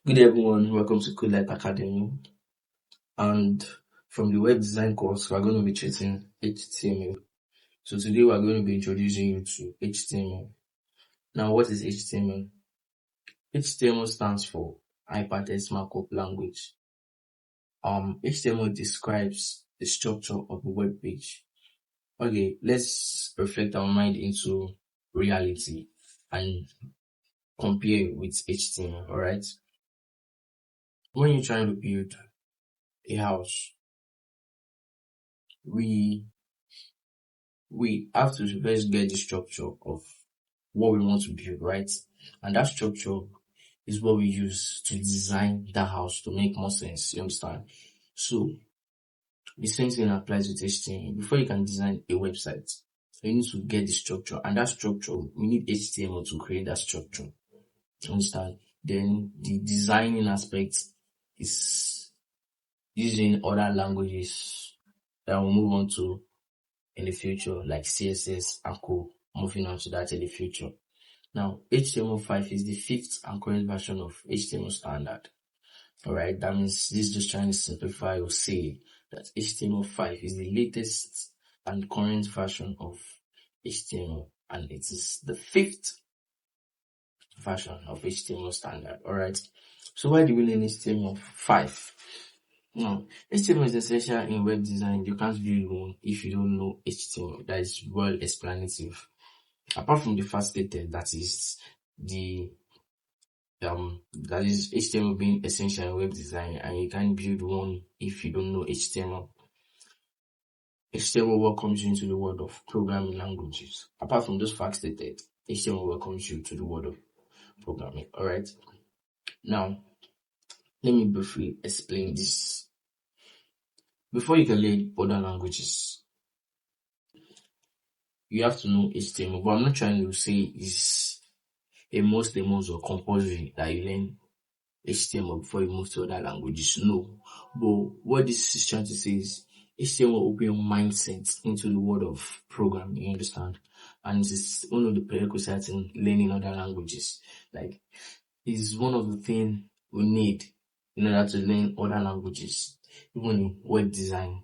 Good day, everyone. Welcome to Coolite Academy. And from the web design course, we're going to be treating HTML. So today we're going to be introducing you to HTML. Now, what is HTML? HTML stands for Hypertext Markup Language. HTML describes the structure of a web page. Okay, let's reflect our mind into reality and compare with HTML, alright? When you're trying to build a house, we have to first get the structure of what we want to build, right? And that structure is what we use to design that house to make more sense, you understand? So the same thing applies with HTML. Before you can design a website, you need to get the structure, and that structure, we need HTML to create that structure. You understand? Then the designing aspect is using other languages that we'll move on to in the future, like CSS and co. Moving on to that in the future. Now, HTML5 is the fifth and current version of HTML standard. Alright, that means this is just trying to simplify or say that HTML5 is the latest and current version of HTML, and it is the fifth version of HTML standard. Alright, so why do we need HTML5? Now, HTML is essential in web design. You can't build one if you don't know HTML. That is well explanative. Apart from the first stated, that is HTML being essential in web design, and you can't build one if you don't know HTML. HTML welcomes you into the world of programming languages. Apart from those facts stated, HTML welcomes you to the world of programming. Alright. Now, let me briefly explain this. Before you can learn other languages, you have to know HTML. But I'm not trying to say it's a must or compulsory that you learn HTML before you move to other languages. No. But what this is trying to say is HTML will open your mindset into the world of programming, you understand? And it is one of the prerequisites in learning other languages. Like, it's one of the things we need in order to learn other languages, even in web design.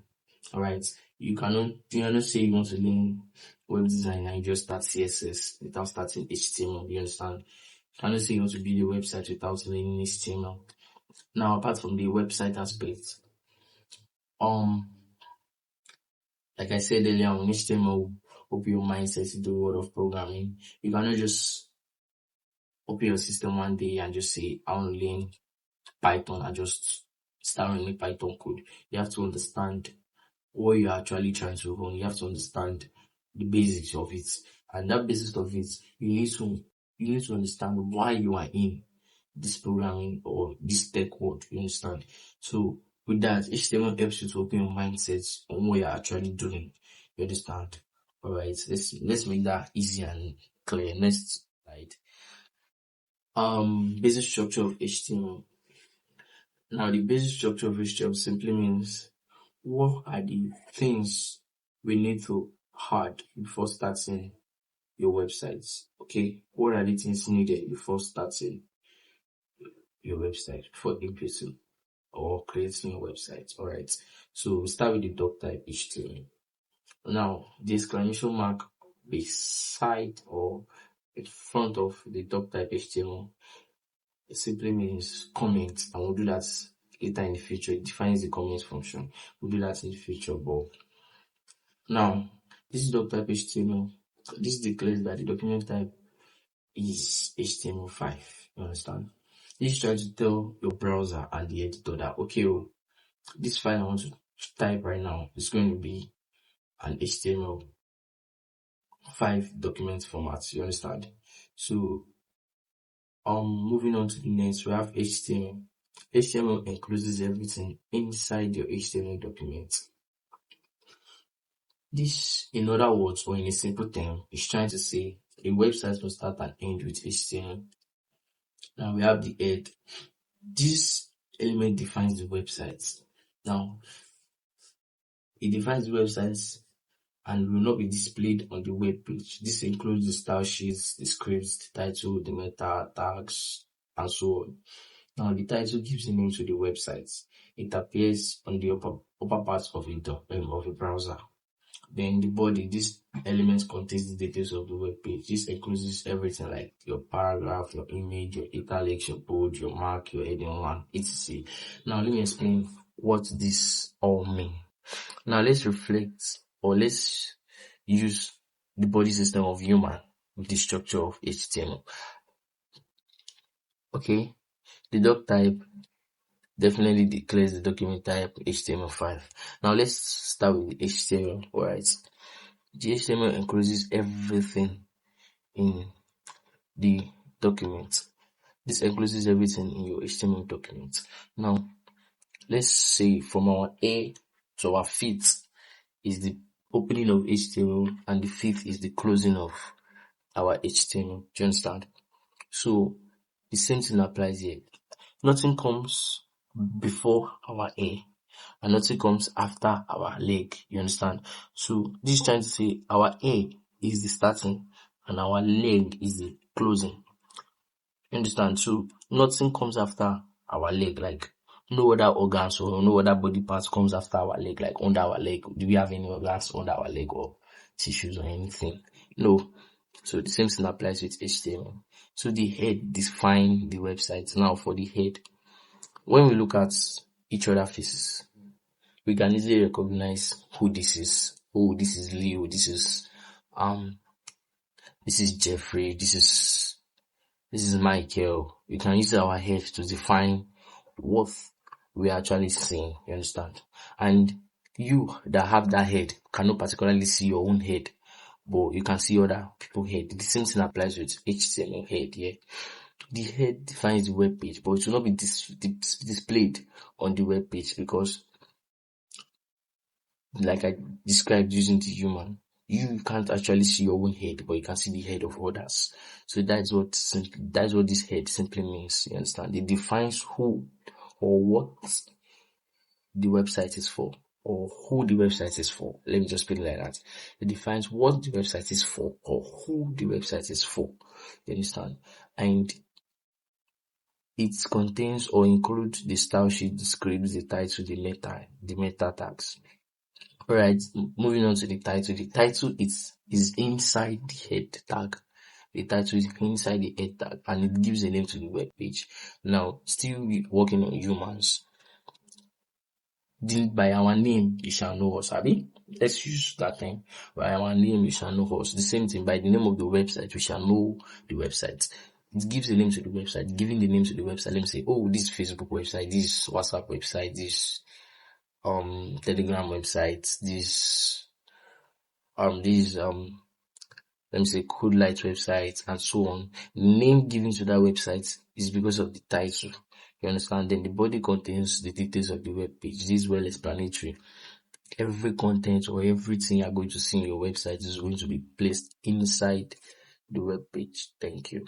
Alright, you cannot say you want to learn web design and you just start CSS without starting HTML, you understand? You cannot say you want to build a website without learning HTML. Now, apart from the website aspect, like I said earlier, on HTML will open your mindset into the world of programming. You cannot just open your system one day and just say, I want to learn Python and just start running Python code. You have to understand what you're actually trying to run. You have to understand the basics of it. And that basis of it, you need to understand why you are in this programming or this tech world, you understand? So with that, HTML helps you to open your mindset on what you're actually doing, you understand? Alright, let's make that easy and clear. Next slide. Basic structure of HTML. Now, the basic structure of HTML simply means what are the things we need to add before starting your websites. Okay, what are the things needed before starting your website, before inputting or creating your website? Alright, so we start with the doc type HTML. Now, the exclamation mark beside or in front of the doc type HTML, it simply means comment, and we'll do that later in the future. It defines the comment function. We'll do that in the future. But now, this is doc type HTML. This declares that the document type is HTML5. You understand? This is trying to tell your browser and the editor that, okay, this file I want to type right now is going to be an HTML5 document format. You understand? So, moving on to the next, we have HTML. HTML encloses everything inside your HTML document. This, in other words, or in a simple term, is trying to say a website will start and end with HTML. Now we have the head. This element defines the website. Now, it defines the websites and will not be displayed on the web page. This includes the style sheets, the scripts, the title, the meta tags, and so on. Now, the title gives the name to the website. It appears on the upper part of a browser. Then the body, this element contains the details of the web page. This includes everything like your paragraph, your image, your italics, your bold, your mark, your heading one, etc. Now let me explain what this all mean. Now let's reflect, or let's use the body system of human with the structure of HTML. Okay, the doc type definitely declares the document type HTML5. Now let's start with the HTML, alright. The HTML encloses everything in the document. This encloses everything in your HTML document. Now, let's say from our A to our fifth is the opening of HTML and the fifth is the closing of our HTML. Do you understand? So, the same thing applies here. Nothing comes before our A and nothing comes after our leg. You understand? So, this is trying to say our A is the starting and our leg is the closing. You understand? So nothing comes after our leg, like no other organs or no other body parts comes after our leg, like under our leg. Do we have any organs under our leg or tissues or anything? No. So the same thing applies with HTML. So the head defines the website. Now for the head, when we look at each other faces, we can easily recognize who this is. Oh, this is Leo. This is Jeffrey. This is Michael. We can use our head to define what we are actually seeing. You understand? And you that have that head cannot particularly see your own head, but you can see other people's head. The same thing applies with HTML head. Yeah, the head defines the web page, but it will not be displayed on the web page because, like I described using the human, you can't actually see your own head, but you can see the head of others. So that's what this head simply means. You understand? It defines who or what the website is for, or who the website is for. Let me just put it like that. It defines what the website is for, or who the website is for. You understand? And it contains or includes the style sheet, the scripts, the title, the meta tags. Alright, moving on to the title. The title is inside the head tag. The title is inside the head tag and it gives a name to the web page. Now, still working on humans. By our name, you shall know us, Abi. Let's use that thing. By our name, you shall know us. The same thing, by the name of the website, we shall know the website. It gives a name to the website. Giving the name to the website, let me say, oh, this Facebook website, this WhatsApp website, this Telegram website, this let me say Code Light website and so on. The name given to that website is because of the title. You understand? Then the body contains the details of the web page. This is well explanatory. Every content or everything you're going to see in your website is going to be placed inside the web page. Thank you.